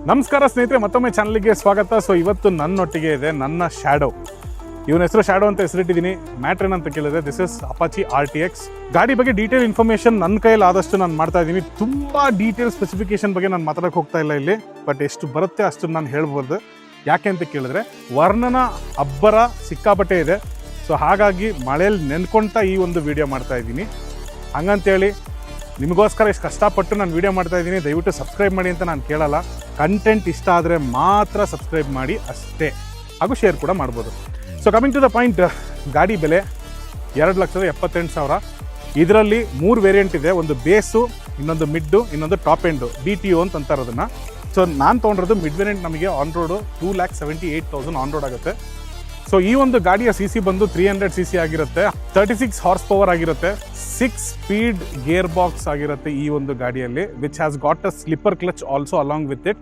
ನಮಸ್ಕಾರ ಸ್ನೇಹಿತರೆ, ಮತ್ತೊಮ್ಮೆ ಚಾನಲ್ಗೆ ಸ್ವಾಗತ. ಸೊ ಇವತ್ತು ನನ್ನೊಟ್ಟಿಗೆ ಇದೆ ನನ್ನ ಶ್ಯಾಡೋ. ಇವನ ಹೆಸರು ಶ್ಯಾಡೋ ಅಂತ ಹೆಸರಿಟ್ಟಿದ್ದೀನಿ. ಮ್ಯಾಟ್ರ್ ಏನಂತ ಕೇಳಿದ್ರೆ, ದಿಸ್ ಇಸ್ ಅಪಾಚಿ RTX. ಗಾಡಿ ಬಗ್ಗೆ ಡೀಟೇಲ್ ಇನ್ಫಾರ್ಮೇಷನ್ ನನ್ನ ಕೈಯಲ್ಲಿ ಆದಷ್ಟು ನಾನು ಮಾಡ್ತಾ ಇದ್ದೀನಿ. ತುಂಬ ಡೀಟೇಲ್ ಸ್ಪೆಸಿಫಿಕೇಶನ್ ಬಗ್ಗೆ ನಾನು ಮಾತಾಡೋಕೆ ಹೋಗ್ತಾ ಇಲ್ಲ ಇಲ್ಲಿ, ಬಟ್ ಎಷ್ಟು ಬರುತ್ತೆ ಅಷ್ಟು ನಾನು ಹೇಳ್ಬೋದು. ಯಾಕೆ ಅಂತ ಕೇಳಿದ್ರೆ, ವರ್ಣನ ಅಬ್ಬರ ಸಿಕ್ಕಾಪಟ್ಟೆ ಇದೆ. ಸೊ ಹಾಗಾಗಿ ಮಳೆಯಲ್ಲಿ ನೆನ್ಕೊಳ್ತಾ ಈ ಒಂದು ವಿಡಿಯೋ ಮಾಡ್ತಾ ಇದ್ದೀನಿ. ಹಂಗಂತೇಳಿ ನಿಮಗೋಸ್ಕರ ಇಷ್ಟು ಕಷ್ಟಪಟ್ಟು ನಾನು ವೀಡಿಯೋ ಮಾಡ್ತಾ ಇದ್ದೀನಿ, ದಯವಿಟ್ಟು ಸಬ್ಸ್ಕ್ರೈಬ್ ಮಾಡಿ ಅಂತ ನಾನು ಕೇಳಲ್ಲ. ಕಂಟೆಂಟ್ ಇಷ್ಟ ಆದರೆ ಮಾತ್ರ ಸಬ್ಸ್ಕ್ರೈಬ್ ಮಾಡಿ ಅಷ್ಟೇ, ಹಾಗೂ ಶೇರ್ ಕೂಡ ಮಾಡ್ಬೋದು. So coming to the point, ಗಾಡಿ ಬೆಲೆ 2,78,000. ಇದರಲ್ಲಿ 3 ವೇರಿಯಂಟ್ ಇದೆ. ಒಂದು ಬೇಸು, ಇನ್ನೊಂದು ಮಿಡ್ಡು, ಇನ್ನೊಂದು ಟಾಪ್ ಎಂಡು, DTO ಅಂತ ಅಂತಾರೆ ಅದನ್ನು. ಸೊ ನಾನು ತೊಗೊಂಡಿರೋದು ಮಿಡ್ ವೇರಿಯಂಟ್. ನಮಗೆ ಆನ್ ರೋಡು 2,78,000 ಆನ್ ರೋಡ್ ಆಗುತ್ತೆ. ಸೊ ಈ ಒಂದು ಗಾಡಿಯ CC ಬಂದು 300 cc ಆಗಿರುತ್ತೆ, 36 ಹಾರ್ಸ್ ಪವರ್ ಆಗಿರುತ್ತೆ, 6 ಸ್ಪೀಡ್ ಗೇರ್ ಬಾಕ್ಸ್ ಆಗಿರುತ್ತೆ ಈ ಒಂದು ಗಾಡಿಯಲ್ಲಿ, which has got a slipper clutch also along with it.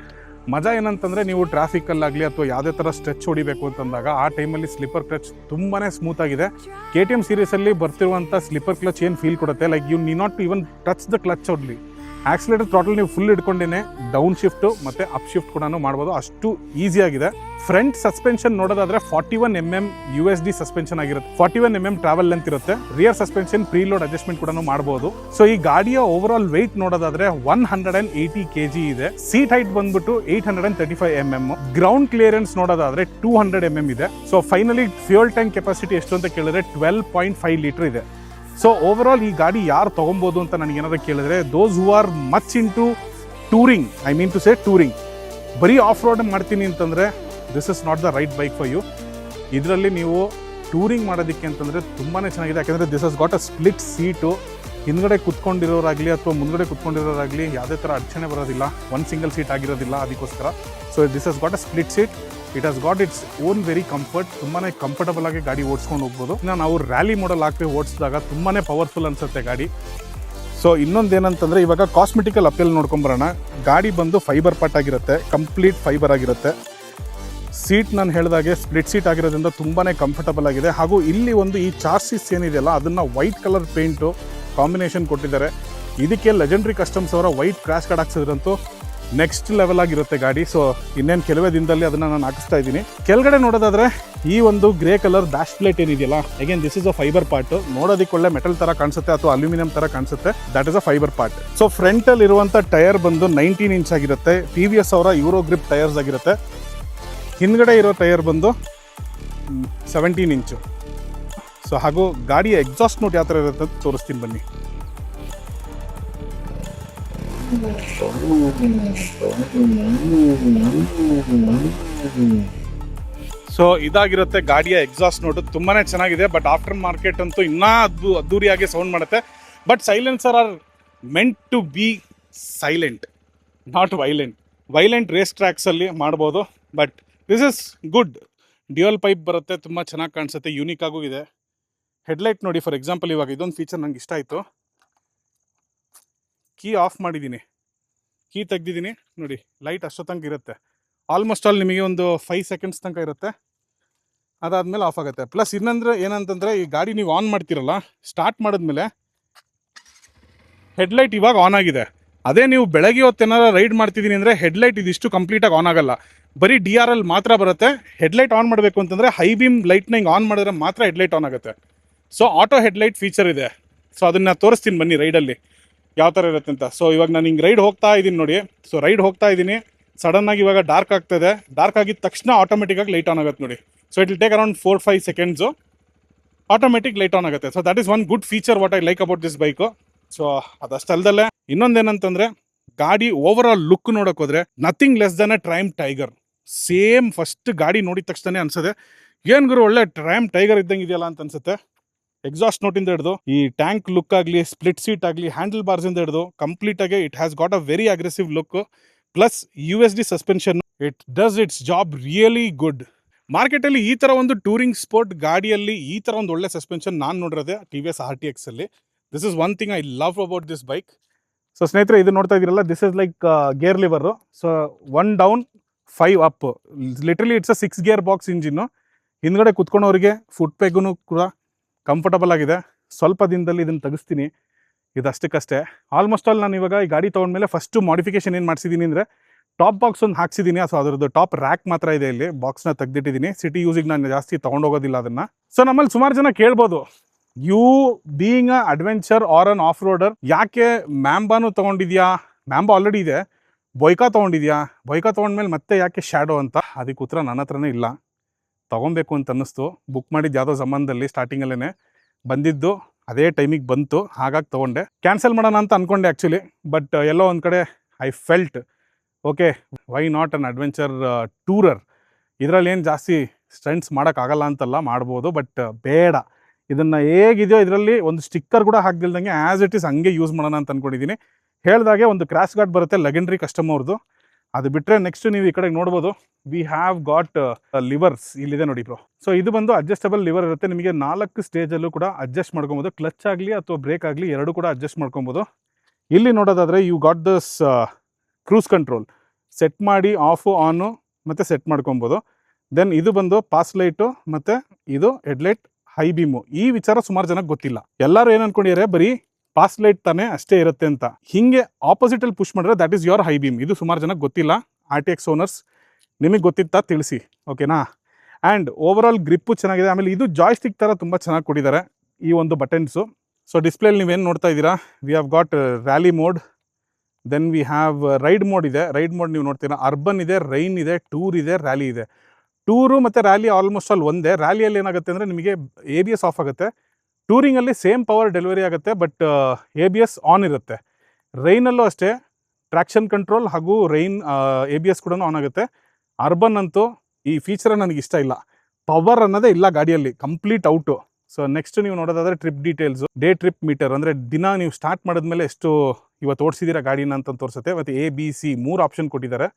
ಮಜಾ ಏನಂತಂದರೆ, ನೀವು ಟ್ರಾಫಿಕಲ್ಲಾಗಲಿ ಅಥವಾ ಯಾವುದೇ ಥರ ಸ್ಟ್ರೆಚ್ ಹೊಡಿಬೇಕು ಅಂತಂದಾಗ ಆ ಟೈಮಲ್ಲಿ ಸ್ಲಿಪ್ಪರ್ ಕ್ಲಚ್ ತುಂಬಾ ಸ್ಮೂತ್ ಆಗಿದೆ. KTM ಸೀರೀಸಲ್ಲಿ ಬರ್ತಿರುವಂಥ ಸ್ಲಿಪ್ಪರ್ ಕ್ಲಚ್ ಏನು ಫೀಲ್ ಕೊಡುತ್ತೆ, like you need not to even touch the clutch only. Accelerator throttle ನೀವು ಫುಲ್ ಹಿಡ್ಕೊಂಡೇ ಡೌನ್ ಶಿಫ್ಟು ಮತ್ತು ಅಪ್ ಶಿಫ್ಟ್ ಕೂಡ ಮಾಡ್ಬೋದು, ಅಷ್ಟು ಈಸಿಯಾಗಿದೆ. ಫ್ರಂಟ್ ಸಸ್ಪೆನ್ಷನ್ ನೋಡೋದಾದ್ರೆ 41 mm USD ಸಸ್ಪೆನ್ಷನ್ ಆಗಿರುತ್ತೆ, 41 mm ಟ್ರಾವೆಲ್ ಲೆಂತ್ ಇರುತ್ತೆ. ರಿಯರ್ ಸಸ್ಪೆನ್ಷನ್ ಪ್ರೀಲೋಡ್ ಅಡ್ಜಸ್ಟ್ಮೆಂಟ್ ಕೂಡ ಮಾಡ್ಬೋದು. ಸೊ ಈ ಗಾಡಿಯ ಓವರ್ ಆಲ್ ವೆಯ್ಟ್ ನೋಡೋದಾದ್ರೆ 180 kg ಇದೆ. ಸೀಟ್ ಹೈಟ್ ಬಂದ್ಬಿಟ್ಟು 835 mm. ಗ್ರೌಂಡ್ ಕ್ಲಿಯರೆನ್ಸ್ ನೋಡೋದಾದ್ರೆ 200 mm ಇದೆ. So finally fuel tank capacity ಎಷ್ಟು ಅಂತ ಕೇಳಿದ್ರೆ 12.5 ಲೀಟರ್ ಇದೆ. ಸೊ ಓವರ್ ಆಲ್ ಈ ಗಾಡಿ ಯಾರು ತೊಗೊಬೋದು ಅಂತ ನನಗೆ ಏನಾದ್ರು ಕೇಳಿದ್ರೆ, those who are much into touring, I mean to say touring, ಬರೀ ಆಫ್ ರೋಡ್ ಮಾಡ್ತೀನಿ ಅಂತಂದರೆ this is not the right bike for you. ಇದರಲ್ಲಿ ನೀವು ಟೂರಿಂಗ್ ಮಾಡೋದಕ್ಕೆ ಅಂತಂದರೆ ತುಂಬಾ ಚೆನ್ನಾಗಿದೆ. ಯಾಕೆಂದರೆ this has got a split seat. ಹಿಂದ್ಗಡೆ ಕುತ್ಕೊಂಡಿರೋರಾಗಲಿ ಅಥವಾ ಮುಂದ್ಗಡೆ ಕುತ್ಕೊಂಡಿರೋರಾಗಲಿ ಯಾವುದೇ ಥರ ಅಡಚಣೆ ಬರೋದಿಲ್ಲ. ಒಂದು ಸಿಂಗಲ್ ಸೀಟ್ ಆಗಿರೋದಿಲ್ಲ ಅದಕ್ಕೋಸ್ಕರ. So this has got a split seat. It has got its own very comfort. ತುಂಬಾ ಕಂಫರ್ಟಬಲ್ ಆಗಿ ಗಾಡಿ ಓಡಿಸ್ಕೊಂಡು ಹೋಗ್ಬೋದು. ನಾವು ರ್ಯಾಲಿ ಮಾಡಲ್ ಹಾಕಿ ಓಡಿಸಿದಾಗ ತುಂಬಾ ಪವರ್ಫುಲ್ ಅನಿಸುತ್ತೆ ಗಾಡಿ. ಸೊ ಇನ್ನೊಂದೇನಂತಂದರೆ, ಇವಾಗ ಕಾಸ್ಮೆಟಿಕಲ್ ಅಪೀಲ್ ನೋಡ್ಕೊಂಬರೋಣ. ಗಾಡಿ ಬಂದು ಫೈಬರ್ ಪಾರ್ಟ್ ಆಗಿರುತ್ತೆ, ಕಂಪ್ಲೀಟ್ ಫೈಬರ್ ಆಗಿರುತ್ತೆ. ಸೀಟ್ ನಾನು ಹೇಳಿದಾಗೆ ಸ್ಪ್ಲಿಟ್ ಸೀಟ್ ಆಗಿರೋದ್ರಿಂದ ತುಂಬಾ ಕಂಫರ್ಟಬಲ್ ಆಗಿದೆ. ಹಾಗೂ ಇಲ್ಲಿ ಒಂದು ಈ ಚಾರ್ಸಿಸ್ ಏನಿದೆಯಲ್ಲ ಅದನ್ನು ವೈಟ್ ಕಲರ್ ಪೇಂಟು ಕಾಂಬಿನೇಷನ್ ಕೊಟ್ಟಿದ್ದಾರೆ. ಇದಕ್ಕೆ ಲೆಜೆಂಡ್ರಿ ಕಸ್ಟಮ್ಸ್ ಅವರ ವೈಟ್ ಕ್ರ್ಯಾಶ್ ಕಾರ್ಡ್ ಹಾಕ್ಸಿದ್ರಂತೂ ನೆಕ್ಸ್ಟ್ ಲೆವೆಲ್ ಆಗಿರುತ್ತೆ ಗಾಡಿ. ಸೊ ಇನ್ನೇನು ಕೆಲವೇ ದಿನದಲ್ಲಿ ಅದನ್ನು ನಾನು ಹಾಕಿಸ್ತಾ ಇದ್ದೀನಿ. ಕೆಳಗಡೆ ನೋಡೋದಾದರೆ ಈ ಒಂದು ಗ್ರೇ ಕಲರ್ ಡ್ಯಾಶ್ ಪ್ಲೇಟ್ ಏನಿದೆಯಲ್ಲ, again this is a fibre part. ನೋಡೋದಕ್ಕೆ ಒಳ್ಳೆ ಮೆಟಲ್ ಥರ ಕಾಣಿಸುತ್ತೆ ಅಥವಾ ಅಲ್ಯೂಮಿನಿಯಂ ಥರ ಕಾಣಿಸುತ್ತೆ. That is a fibre part. So ಫ್ರಂಟಲ್ಲಿ ಇರುವಂಥ ಟೈರ್ ಬಂದು 19 ಇಂಚ್ ಆಗಿರುತ್ತೆ. TVS ಅವರ ಯೂರೋ ಗ್ರಿಪ್ ಟೈರ್ಸ್ ಆಗಿರುತ್ತೆ. ಹಿಂದ್ಗಡೆ ಇರೋ ಟೈರ್ ಬಂದು 17 ಇಂಚು. ಸೊ ಹಾಗೂ ಗಾಡಿಯ ಎಕ್ಸಾಸ್ಟ್ ನೋಟ್ ಯಾವ ಥರ ಇರುತ್ತೆ ಅಂತ ತೋರಿಸ್ತೀನಿ ಬನ್ನಿ. ಸೊ ಇದಾಗಿರುತ್ತೆ ಗಾಡಿಯ ಎಕ್ಸಾಸ್ಟ್ ನೋಟ್. ತುಂಬಾ ಚೆನ್ನಾಗಿದೆ. ಬಟ್ ಆಫ್ಟರ್ ಮಾರ್ಕೆಟ್ ಅಂತೂ ಇನ್ನೂ ಅದ್ದೂರಿಯಾಗಿ ಸೌಂಡ್ ಮಾಡುತ್ತೆ. But silencer are meant to be silent, not violent. Violent race ಟ್ರ್ಯಾಕ್ಸಲ್ಲಿ ಮಾಡ್ಬೋದು, but this is good. Dual pipe ಬರುತ್ತೆ, ತುಂಬ ಚೆನ್ನಾಗಿ ಕಾಣಿಸುತ್ತೆ, ಯೂನಿಕ್ ಆಗೂ ಇದೆ. ಹೆಡ್ಲೈಟ್ ನೋಡಿ, ಫಾರ್ ಎಕ್ಸಾಂಪಲ್ ಇವಾಗ ಇದೊಂದು ಫೀಚರ್ ನಂಗೆ ಇಷ್ಟ ಆಯಿತು. ಕೀ ಆಫ್ ಮಾಡಿದ್ದೀನಿ, ಕೀ ತೆಗ್ದಿದ್ದೀನಿ ನೋಡಿ, ಲೈಟ್ ಅಷ್ಟೋ ತನಕ ಇರುತ್ತೆ. ಆಲ್ಮೋಸ್ಟ್ ಆಲ್ ನಿಮಗೆ ಒಂದು 5 ಸೆಕೆಂಡ್ಸ್ ತನಕ ಇರುತ್ತೆ, ಅದಾದಮೇಲೆ ಆಫ್ ಆಗುತ್ತೆ. ಪ್ಲಸ್ ಇನ್ನಂದ್ರೆ ಏನಂತಂದರೆ, ಈ ಗಾಡಿ ನೀವು ಆನ್ ಮಾಡ್ತಿರಲ್ಲ, ಸ್ಟಾರ್ಟ್ ಮಾಡಿದ್ಮೇಲೆ ಹೆಡ್ಲೈಟ್ ಇವಾಗ ಆನ್ ಆಗಿದೆ. ಅದೇ ನೀವು ಬೆಳಗ್ಗೆ ಹೊತ್ತೇನಾರ ರೈಡ್ ಮಾಡ್ತಿದ್ದೀನಿ ಅಂದರೆ ಹೆಡ್ಲೈಟ್ ಇದಿಷ್ಟು ಕಂಪ್ಲೀಟಾಗಿ ಆನ್ ಆಗಲ್ಲ, ಬರೀ DRL ಮಾತ್ರ ಬರುತ್ತೆ. ಹೆಡ್ಲೈಟ್ ಆನ್ ಮಾಡಬೇಕು ಅಂತಂದರೆ ಹೈ ಬೀಮ್ ಲೈಟ್ನ ಹಿಂಗೆ ಆನ್ ಮಾಡಿದ್ರೆ ಮಾತ್ರ ಹೆಡ್ಲೈಟ್ ಆನ್ ಆಗುತ್ತೆ. ಸೊ ಆಟೋ ಹೆಡ್ಲೈಟ್ ಫೀಚರ್ ಇದೆ. ಸೊ ಅದನ್ನು ತೋರಿಸ್ತೀನಿ ಬನ್ನಿ ರೈಡಲ್ಲಿ ಯಾವ ಥರ ಇರುತ್ತೆ ಅಂತ. ಸೊ ಇವಾಗ ನಾನು ಹಿಂಗೆ ರೈಡ್ ಹೋಗ್ತಾ ಇದ್ದೀನಿ ನೋಡಿ. ಸೊ ರೈಡ್ ಹೋಗ್ತಾ ಇದ್ದೀನಿ, ಸಡನ್ನಾಗಿ ಇವಾಗ ಡಾರ್ಕ್ ಆಗ್ತಾಯಿದೆ. ಡಾರ್ಕ್ ಆಗಿದ ತಕ್ಷಣ ಆಟೋಮೆಟಿಕ್ಕಾಗಿ ಲೈಟ್ ಆನ್ ಆಗುತ್ತೆ ನೋಡಿ. So it will take around 4-5 seconds, automatic light on ಆಗುತ್ತೆ. So that is one good feature what I like about this bike. So ಅದಷ್ಟಲ್ದಲ್ಲೇ ಇನ್ನೊಂದೇನಂತಂದರೆ, ಗಾಡಿ ಓವರ್ ಆಲ್ ಲುಕ್ ನೋಡೋಕೆ ಹೋದರೆ nothing less than a Triumph Tiger. Same first ಗಾಡಿ ನೋಡಿದ ತಕ್ಷಣ ಅನ್ಸುತ್ತೆ, ಏನು ಗುರು ಒಳ್ಳೆ ಟ್ರೈಮ್ ಟೈಗರ್ ಇದ್ದಂಗೆ ಇದೆಯಲ್ಲ ಅಂತ ಅನ್ಸುತ್ತೆ. ಎಕ್ಸಾಸ್ಟ್ ನೋಟಿಂದ ಹಿಡಿದು ಈ ಟ್ಯಾಂಕ್ ಲುಕ್ ಆಗಲಿ, ಸ್ಪ್ಲಿಟ್ ಸೀಟ್ ಆಗಲಿ, ಹ್ಯಾಂಡಲ್ ಬಾರ್ಸಿಂದ ಹಿಡಿದು ಕಂಪ್ಲೀಟಾಗಿ it has got a very aggressive look. Plus USD suspension. It does it's job really good. ಮಾರ್ಕೆಟಲ್ಲಿ ಈ ಥರ ಒಂದು ಟೂರಿಂಗ್ ಸ್ಪೋರ್ಟ್ ಗಾಡಿಯಲ್ಲಿ ಈ ಥರ ಒಂದು ಒಳ್ಳೆ ಸಸ್ಪೆನ್ಷನ್ ನಾನು ನೋಡಿರೋದೆ TVS RTX ಅಲ್ಲಿ. This is one thing I love about this bike. So ಸ್ನೇಹಿತರೆ, ಇದು ನೋಡ್ತಾ ಇದ್ದೀರಲ್ಲ, this is like gear liver. So 1 down 5 up, literally it's a 6 gear box engine. ಹಿಂದ್ಗಡೆ ಕುತ್ಕೊಂಡವರಿಗೆ ಫುಟ್ ಪೆಗ್ಗೂ ಕೂಡ ಕಂಫರ್ಟಬಲ್ ಆಗಿದೆ. ಸ್ವಲ್ಪ ದಿನದಲ್ಲಿ ಇದನ್ನು ತೆಗಿಸ್ತೀನಿ, ಇದಷ್ಟಕ್ಕಷ್ಟೇ. ಆಲ್ಮೋಸ್ಟ್ ಆಲ್ ನಾನು ಇವಾಗ ಈ ಗಾಡಿ ತೊಗೊಂಡ್ಮೇಲೆ ಫಸ್ಟು ಮಾಡಿಫಿಕೇಶನ್ ಏನು ಮಾಡಿಸಿದ್ದೀನಿ ಅಂದರೆ ಟಾಪ್ ಬಾಕ್ಸ್ ಒಂದು ಹಾಕ್ಸಿದ್ದೀನಿ. ಸೊ ಅದರದ್ದು ಟಾಪ್ ರ್ಯಾಕ್ ಮಾತ್ರ ಇದೆ, ಇಲ್ಲಿ ಬಾಕ್ಸ್ನ ತೆಗೆದಿಟ್ಟಿದ್ದೀನಿ. ಸಿಟಿ ಯೂಸಿಗೆ ನಾನು ಜಾಸ್ತಿ ತೊಗೊಂಡೋಗೋದಿಲ್ಲ ಅದನ್ನು. ಸೊ ನಮ್ಮಲ್ಲಿ ಸುಮಾರು ಜನ ಕೇಳ್ಬೋದು, you being a adventure or an off roader, ಯಾಕೆ ಮ್ಯಾಂಬಾನು ತೊಗೊಂಡಿದ್ಯಾ? ಮ್ಯಾಂಬಾ ಆಲ್ರೆಡಿ ಇದೆ. ಬೊಯ್ಕಾ ತೊಗೊಂಡಿದ್ಯಾ? ಬೊಯ್ಕಾ ತೊಗೊಂಡ್ಮೇಲೆ ಮತ್ತೆ ಯಾಕೆ ಶ್ಯಾಡೋ ಅಂತ? ಅದಕ್ಕೆ ಉತ್ತರ ನನ್ನ ಹತ್ರನೇ ಇಲ್ಲ. ತೊಗೊಬೇಕು ಅಂತ ಅನ್ನಿಸ್ತು. ಬುಕ್ ಮಾಡಿದ್ದು ಯಾವುದೋ ಸಂಬಂಧದಲ್ಲಿ ಸ್ಟಾರ್ಟಿಂಗಲ್ಲೇ ಬಂದಿದ್ದು, ಅದೇ ಟೈಮಿಗೆ ಬಂತು, ಹಾಗಾಗಿ ತೊಗೊಂಡೆ. ಕ್ಯಾನ್ಸಲ್ ಮಾಡೋಣ ಅಂತ ಅಂದ್ಕೊಂಡೆ ಆ್ಯಕ್ಚುಲಿ, ಬಟ್ ಎಲ್ಲೋ ಒಂದು ಕಡೆ I felt okay, why not an adventure tourer. ಇದರಲ್ಲಿ ಏನು ಜಾಸ್ತಿ ಸ್ಟಂಟ್ಸ್ ಮಾಡೋಕ್ಕಾಗಲ್ಲ ಅಂತಲ್ಲ, ಮಾಡ್ಬೋದು, ಬಟ್ ಬೇಡ. ಇದನ್ನು ಹೇಗಿದೆಯೋ ಇದರಲ್ಲಿ ಒಂದು ಸ್ಟಿಕ್ಕರ್ ಕೂಡ ಹಾಕ್ದಿಲ್ದಂಗೆ ಆ್ಯಸ್ ಇಟ್ ಈಸ್ ಹಂಗೆ ಯೂಸ್ ಮಾಡೋಣ ಅಂತ ಅಂದ್ಕೊಂಡಿದ್ದೀನಿ. ಹೇಳಿದಾಗೆ ಒಂದು ಕ್ರ್ಯಾಶ್ ಗಾರ್ಡ್ ಬರುತ್ತೆ, ಲೆಗೆಂಡ್ರಿ ಕಸ್ಟಮರ್ದು. ಅದು ಬಿಟ್ಟರೆ ನೆಕ್ಸ್ಟ್ ನೀವು ಈ ಕಡೆಗೆ ನೋಡ್ಬೋದು, ವಿ ಹ್ಯಾವ್ ಗಾಟ್ ಲಿವರ್ಸ್. ಇಲ್ಲಿದೆ ನೋಡಿ ಬ್ರೋ. ಸೊ ಇದು ಬಂದು ಅಡ್ಜಸ್ಟಬಲ್ ಲಿವರ್ ಇರುತ್ತೆ. ನಿಮಗೆ 4 ಸ್ಟೇಜಲ್ಲೂ ಕೂಡ ಅಡ್ಜಸ್ಟ್ ಮಾಡ್ಕೊಬೋದು. ಕ್ಲಚ್ ಆಗಲಿ ಅಥವಾ ಬ್ರೇಕ್ ಆಗಲಿ ಎರಡೂ ಕೂಡ ಅಡ್ಜಸ್ಟ್ ಮಾಡ್ಕೊಬೋದು. ಇಲ್ಲಿ ನೋಡೋದಾದರೆ you got this cruise control. Set ಮಾಡಿ ಆಫು ಆನು ಮತ್ತು ಸೆಟ್ ಮಾಡ್ಕೊಬೋದು. ದೆನ್ ಇದು ಬಂದು ಪಾಸ್ ಲೈಟು ಮತ್ತು ಇದು ಹೆಡ್ಲೈಟ್ ಹೈ ಬೀಮು. ಈ ವಿಚಾರ ಸುಮಾರು ಜನಕ್ಕೆ ಗೊತ್ತಿಲ್ಲ. ಎಲ್ಲರೂ ಏನು ಅನ್ಕೊಂಡಿದ್ದಾರೆ, ಬರೀ ಪಾಸ್ ಲೈಟ್ ತಾನೇ ಅಷ್ಟೇ ಇರುತ್ತೆ ಅಂತ. ಹಿಂಗೆ ಆಪೋಸಿಟಲ್ಲಿ ಪುಷ್ ಮಾಡಿದ್ರೆ that is your high beam. ಇದು ಸುಮಾರು ಜನಕ್ಕೆ ಗೊತ್ತಿಲ್ಲ. RTX ಓನರ್ಸ್ ನಿಮಗೆ ಗೊತ್ತಿತ್ತಾ ತಿಳಿಸಿ, ಓಕೆನಾ. ಆ್ಯಂಡ್ ಓವರ್ ಆಲ್ ಗ್ರಿಪ್ಪು ಚೆನ್ನಾಗಿದೆ. ಆಮೇಲೆ ಇದು ಜಾಯ್ಸ್ಟಿಕ್ ಥರ ತುಂಬ ಚೆನ್ನಾಗಿ ಕೊಟ್ಟಿದ್ದಾರೆ ಈ ಒಂದು ಬಟನ್ಸು. ಸೊ ಡಿಸ್ಪ್ಲೇಲಿ ನೀವೇನು ನೋಡ್ತಾ ಇದ್ದೀರಾ, we have got rally mode, then we have ride mode ಇದೆ. ರೈಡ್ ಮೋಡ್ ನೀವು ನೋಡ್ತೀರಾ, ಅರ್ಬನ್ ಇದೆ, ರೈನ್ ಇದೆ, ಟೂರ್ ಇದೆ, ರ್ಯಾಲಿ ಇದೆ. ಟೂರು ಮತ್ತು ರ್ಯಾಲಿ ಆಲ್ಮೋಸ್ಟ್ ಆಲ್ ಒಂದೇ. ರ್ಯಾಲಿಯಲ್ಲಿ ಏನಾಗುತ್ತೆ ಅಂದರೆ ನಿಮಗೆ ABS ಆಫ್ ಆಗುತ್ತೆ. ಟೂರಿಂಗಲ್ಲಿ ಸೇಮ್ ಪವರ್ ಡೆಲಿವರಿ ಆಗುತ್ತೆ, ಬಟ್ ABS ಆನ್ ಇರುತ್ತೆ. ರೈನಲ್ಲೂ ಅಷ್ಟೇ ಟ್ರ್ಯಾಕ್ಷನ್ ಕಂಟ್ರೋಲ್ ಹಾಗೂ ರೈನ್ ABS ಕೂಡ ಆನ್ ಆಗುತ್ತೆ. ಅರ್ಬನ್ ಅಂತೂ ಈ ಫೀಚರ್ ನನಗೆ ಇಷ್ಟ ಇಲ್ಲ. ಪವರ್ ಅನ್ನೋದೇ ಇಲ್ಲ ಗಾಡಿಯಲ್ಲಿ, ಕಂಪ್ಲೀಟ್ ಔಟು. ಸೊ ನೆಕ್ಸ್ಟ್ ನೀವು ನೋಡೋದಾದರೆ trip details, day trip metre, ಅಂದರೆ ದಿನ ನೀವು ಸ್ಟಾರ್ಟ್ ಮಾಡಿದ್ಮೇಲೆ ಎಷ್ಟು ಇವತ್ತು ಓಡಿಸಿದ್ದೀರಾ ಗಾಡಿನ ಅಂತ ತೋರಿಸುತ್ತೆ. ಮತ್ತು ABC 3 ಆಪ್ಷನ್ ಕೊಟ್ಟಿದ್ದಾರೆ.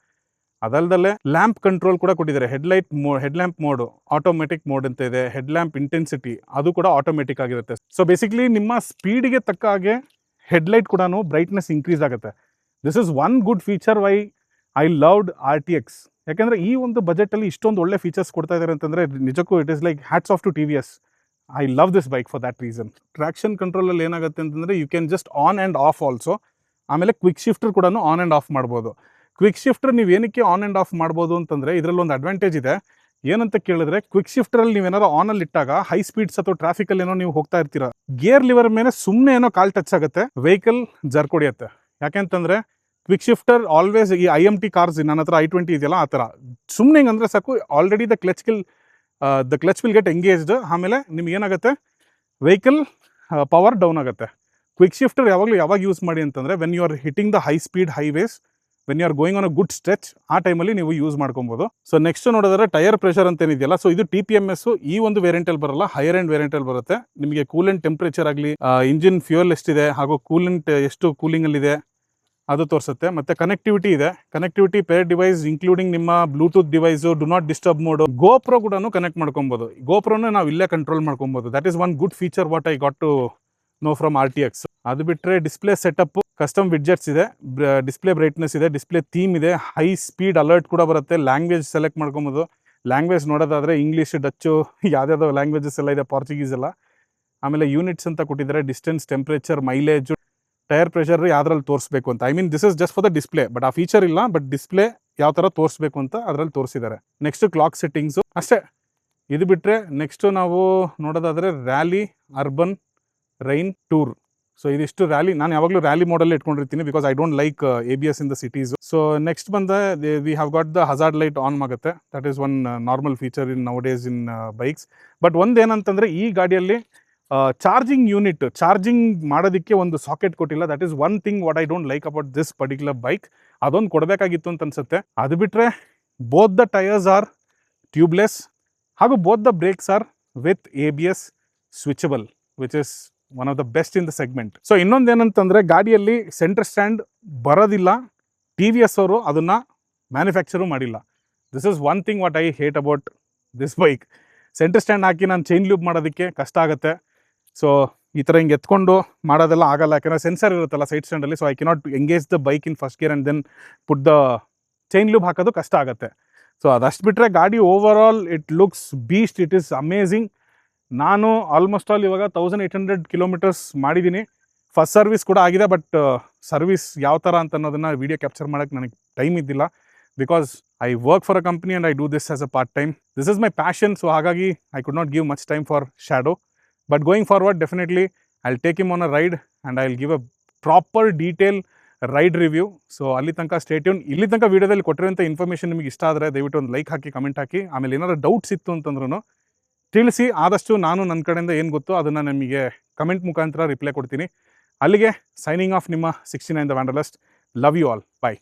ಅದಲ್ಲದೆ ಲ್ಯಾಂಪ್ ಕಂಟ್ರೋಲ್ ಕೂಡ ಕೊಟ್ಟಿದ್ದಾರೆ. ಹೆಡ್ಲ್ಯಾಂಪ್ ಮೋಡು ಆಟೋಮೆಟಿಕ್ ಮೋಡ್ ಅಂತ ಇದೆ. ಹೆಡ್ಲ್ಯಾಂಪ್ ಇಂಟೆನ್ಸಿಟಿ ಅದು ಕೂಡ ಆಟೋಮೆಟಿಕ್ ಆಗಿರುತ್ತೆ. ಸೊ ಬೇಸಿಕ್ಲಿ ನಿಮ್ಮ ಸ್ಪೀಡಿಗೆ ತಕ್ಕ ಹಾಗೆ ಹೆಡ್ಲೈಟ್ ಕೂಡ ಬ್ರೈಟ್ನೆಸ್ ಇನ್ಕ್ರೀಸ್ ಆಗುತ್ತೆ. This is one good feature why I loved RTX. ಯಾಕೆಂದರೆ ಈ ಒಂದು ಬಜೆಟಲ್ಲಿ ಇಷ್ಟೊಂದು ಒಳ್ಳೆ ಫೀಚರ್ಸ್ ಕೊಡ್ತಾ ಇದ್ದಾರೆ ಅಂತಂದರೆ ನಿಜಕ್ಕೂ it is like hats off to TVS. I love this bike for that reason. Traction ಕಂಟ್ರೋಲಲ್ಲಿ ಏನಾಗುತ್ತೆ ಅಂತಂದರೆ you can just on and off also. ಆಮೇಲೆ ಕ್ವಿಕ್ ಶಿಫ್ಟರ್ ಕೂಡ ಆನ್ ಆ್ಯಂಡ್ ಆಫ್ ಮಾಡ್ಬೋದು. ಕ್ವಿಕ್ ಶಿಫ್ಟರ್ ನೀವು ಏನಕ್ಕೆ ಆನ್ ಆ್ಯಂಡ್ ಆಫ್ ಮಾಡ್ಬೋದು ಅಂತಂದರೆ ಇದರಲ್ಲಿ ಒಂದು ಅಡ್ವಾಂಟೇಜ್ ಇದೆ. ಏನಂತ ಕೇಳಿದ್ರೆ, ಕ್ವಿಕ್ ಶಿಫ್ಟರಲ್ಲಿ ನೀವೇನಾರು ಆನಲ್ಲಿ ಇಟ್ಟಾಗ ಹೈ ಸ್ಪೀಡ್ಸ್ ಅಥವಾ ಟ್ರಾಫಿಕಲ್ಲಿ ಏನೋ ನೀವು ಹೋಗ್ತಾ ಇರ್ತೀರ, ಗೇರ್ ಲಿವರ್ ಮೇಲೆ ಸುಮ್ಮನೆ ಏನೋ ಕಾಲ್ ಟಚ್ ಆಗುತ್ತೆ, ವೆಹಿಕಲ್ ಜರ್ಕ್ ಹೊಡಿಯುತ್ತೆ. ಯಾಕೆಂತಂದರೆ ಕ್ವಿಕ್ ಶಿಫ್ಟರ್ ಆಲ್ವೇಸ್ ಈ IMT ಕಾರ್ಸ್, ನನ್ನ ಹತ್ರ i20 ಇದೆಯಲ್ಲ, ಆ ಥರ ಸುಮ್ಮನೆ ಹಿಂಗಂದ್ರೆ ಸಾಕು, already the clutch will get engaged. ಆಮೇಲೆ ನಿಮ್ಗೆ ಏನಾಗುತ್ತೆ, ವೆಹಿಕಲ್ ಪವರ್ ಡೌನ್ ಆಗುತ್ತೆ. ಕ್ವಿಕ್ ಶಿಫ್ಟರ್ ಯಾವಾಗ ಯೂಸ್ ಮಾಡಿ ಅಂತಂದರೆ when you are hitting the high speed highways, when you are going on a good stretch, ಆ ಟೈಮಲ್ಲಿ ನೀವು ಯೂಸ್ ಮಾಡ್ಕೊಬೋದು. ಸೊ ನೆಕ್ಸ್ಟ್ ನೋಡಿದ್ರೆ ಟೈರ್ ಪ್ರೆಷರ್ ಅಂತ ಏನಿದೆಯಲ್ಲ, ಸೊ ಇದು TPMS ಈ ಒಂದು ವೇರಿಯಂಟಲ್ಲಿ ಬರಲ್ಲ, ಹೈಯರ್ ಎಂಡ್ ವೇರಿಯಂಟಲ್ಲಿ ಬರುತ್ತೆ. ನಿಮಗೆ ಕೂಲೆಂಟ್ ಟೆಂಪ್ರೇಚರ್ ಆಗಲಿ, ಇಂಜಿನ್ ಫ್ಯೂಯಲ್ ಎಷ್ಟಿದೆ ಹಾಗೂ ಕೂಲೆಂಟ್ ಎಷ್ಟು ಕೂಲಿಂಗಲ್ಲಿದೆ ಅದು ತೋರಿಸುತ್ತೆ. ಮತ್ತು ಕನೆಕ್ಟಿವಿಟಿ ಇದೆ. ಕನೆಕ್ಟಿವಿಟಿ ಪೇರ್ ಡಿವೈಸ್ ಇನ್ಕ್ಲೂಡಿಂಗ್ ನಿಮ್ಮ Bluetooth device, do not disturb mode, GoPro ಕೂಡ ಕನೆಕ್ಟ್ ಮಾಡ್ಕೊಬೋದು. GoProನ ನಾವು ಇಲ್ಲೇ ಕಂಟ್ರೋಲ್ ಮಾಡ್ಕೊಬೋದು. That is one good feature what I got to know from RTX. ಅದು ಬಿಟ್ಟರೆ ಡಿಸ್ಪ್ಲೇ ಸೆಟಪ್, ಕಸ್ಟಮ್ ವಿಡ್ಜೆಟ್ಸ್ ಇದೆ, ಡಿಸ್ಪ್ಲೇ ಬ್ರೈಟ್ನೆಸ್ ಇದೆ, ಡಿಸ್ಪ್ಲೇ ಥೀಮ್ ಇದೆ, ಹೈ ಸ್ಪೀಡ್ ಅಲರ್ಟ್ ಕೂಡ ಬರುತ್ತೆ. ಲ್ಯಾಂಗ್ವೇಜ್ ಸೆಲೆಕ್ಟ್ ಮಾಡ್ಕೊಬೋದು. ಲ್ಯಾಂಗ್ವೇಜ್ ನೋಡೋದಾದರೆ ಇಂಗ್ಲೀಷ್, ಡಚ್ಚು, ಯಾವುದ್ಯಾವುದೋ ಲ್ಯಾಂಗ್ವೇಜಸ್ ಎಲ್ಲ ಇದೆ, ಪಾರ್ಚುಗೀಸ್ ಎಲ್ಲ. ಆಮೇಲೆ ಯೂನಿಟ್ಸ್ ಅಂತ ಕೊಟ್ಟಿದ್ದಾರೆ, distance, temperature, mileage, tyre pressure ಯಾವ್ದ್ರಲ್ಲಿ ತೋರಿಸ್ಬೇಕು ಅಂತ. I mean this is just for the display, but ಆ ಫೀಚರ್ ಇಲ್ಲ. ಬಟ್ ಡಿಸ್ಪ್ಲೇ ಯಾವ ಥರ ತೋರಿಸ್ಬೇಕು ಅಂತ ಅದರಲ್ಲಿ ತೋರಿಸಿದ್ದಾರೆ. ನೆಕ್ಸ್ಟ್ ಕ್ಲಾಕ್ ಸೆಟ್ಟಿಂಗ್ಸು ಅಷ್ಟೇ. ಇದು ಬಿಟ್ಟರೆ ನೆಕ್ಸ್ಟು ನಾವು ನೋಡೋದಾದರೆ rally, urban, rain, tour. So ಇದಿಷ್ಟು ರ್ಯಾಲಿ. ನಾನು ಯಾವಾಗಲೂ ರ್ಯಾಲಿ ಮೋಡಲ್ಲಿ ಇಟ್ಕೊಂಡಿರ್ತೀನಿ, because I don't like ABS in the cities. So next we have got the hazard light on ಆಗುತ್ತೆ. That is one normal feature in now days in bikes. But ಒಂದೇನಂತಂದರೆ ಈ ಗಾಡಿಯಲ್ಲಿ charging unit, charging ಮಾಡೋದಕ್ಕೆ ಒಂದು socket ಕೊಟ್ಟಿಲ್ಲ. That is one thing what I don't like about this particular bike. ಅದೊಂದು ಕೊಡಬೇಕಾಗಿತ್ತು ಅಂತ ಅನ್ಸುತ್ತೆ. ಅದು ಬಿಟ್ಟರೆ both the tyres are tubeless ಹಾಗೂ both the brakes are with ABS switchable, which is one of the best in the segment. So ಇನ್ನೊಂದೇನಂತಂದರೆ ಗಾಡಿಯಲ್ಲಿ centre stand ಬರೋದಿಲ್ಲ, ಟಿ ವಿ ಎಸ್ ಅವರು ಅದನ್ನು ಮ್ಯಾನುಫ್ಯಾಕ್ಚರು ಮಾಡಿಲ್ಲ. This is one thing what I hate about this bike. Centre stand ಹಾಕಿ ನಾನು chain loop ಮಾಡೋದಕ್ಕೆ ಕಷ್ಟ ಆಗುತ್ತೆ. ಸೊ ಈ ಥರ ಹಿಂಗೆ ಎತ್ಕೊಂಡು ಮಾಡೋದೆಲ್ಲ ಆಗಲ್ಲ, ಯಾಕಂದರೆ ಸೆನ್ಸರ್ ಇರುತ್ತಲ್ಲ ಸೈಡ್ ಸ್ಟ್ಯಾಂಡಲ್ಲಿ. So I cannot engage the bike in first gear and then put the chain loop ಹಾಕೋದು ಕಷ್ಟ ಆಗುತ್ತೆ. ಸೊ ಅದಷ್ಟು ಬಿಟ್ಟರೆ ಗಾಡಿ over all it looks beast, it is amazing. ನಾನು ಆಲ್ಮೋಸ್ಟ್ ಆಲ್ ಇವಾಗ 1800 ಕಿಲೋಮೀಟರ್ಸ್ ಮಾಡಿದ್ದೀನಿ. ಫಸ್ಟ್ ಸರ್ವಿಸ್ ಕೂಡ ಆಗಿದೆ, ಬಟ್ ಸರ್ವಿಸ್ ಯಾವ ಥರ ಅಂತ ಅನ್ನೋದನ್ನು ವೀಡಿಯೋ ಕ್ಯಾಪ್ಚರ್ ಮಾಡೋಕ್ಕೆ ನನಗೆ ಟೈಮ್ ಇದ್ದಿಲ್ಲ. Because I work for a company and I do this as a part time. This is my passion. So ಹಾಗಾಗಿ I could not give much time for shadow. But going forward definitely I will take him on a ride and I will give a proper detail ride review. So ಅಲ್ಲಿ ತನಕ stay tune. ಇಲ್ಲಿ ತನಕ ವೀಡಿಯೋದಲ್ಲಿ ಕೊಟ್ಟಿರೋಂಥ information ನಿಮಗೆ ಇಷ್ಟ ಆದರೆ ದಯವಿಟ್ಟು ಒಂದು ಲೈಕ್ ಹಾಕಿ, ಕಮೆಂಟ್ ಹಾಕಿ. ಆಮೇಲೆ ಏನಾದರೂ ಡೌಟ್ಸ್ ಇತ್ತು ಅಂತಂದ್ರೂ ತಿಳಿಸಿ. ಆದಷ್ಟು ನಾನು ನನ್ನ ಕಡೆಯಿಂದ ಏನು ಗೊತ್ತೋ ಅದನ್ನು ನಿಮಗೆ ಕಮೆಂಟ್ ಮುಖಾಂತರ ರಿಪ್ಲೈ ಕೊಡ್ತೀನಿ. ಅಲ್ಲಿಗೆ ಸೈನಿಂಗ್ ಆಫ್ ನಿಮ್ಮ 69 the wanderlust. Love you all. Bye.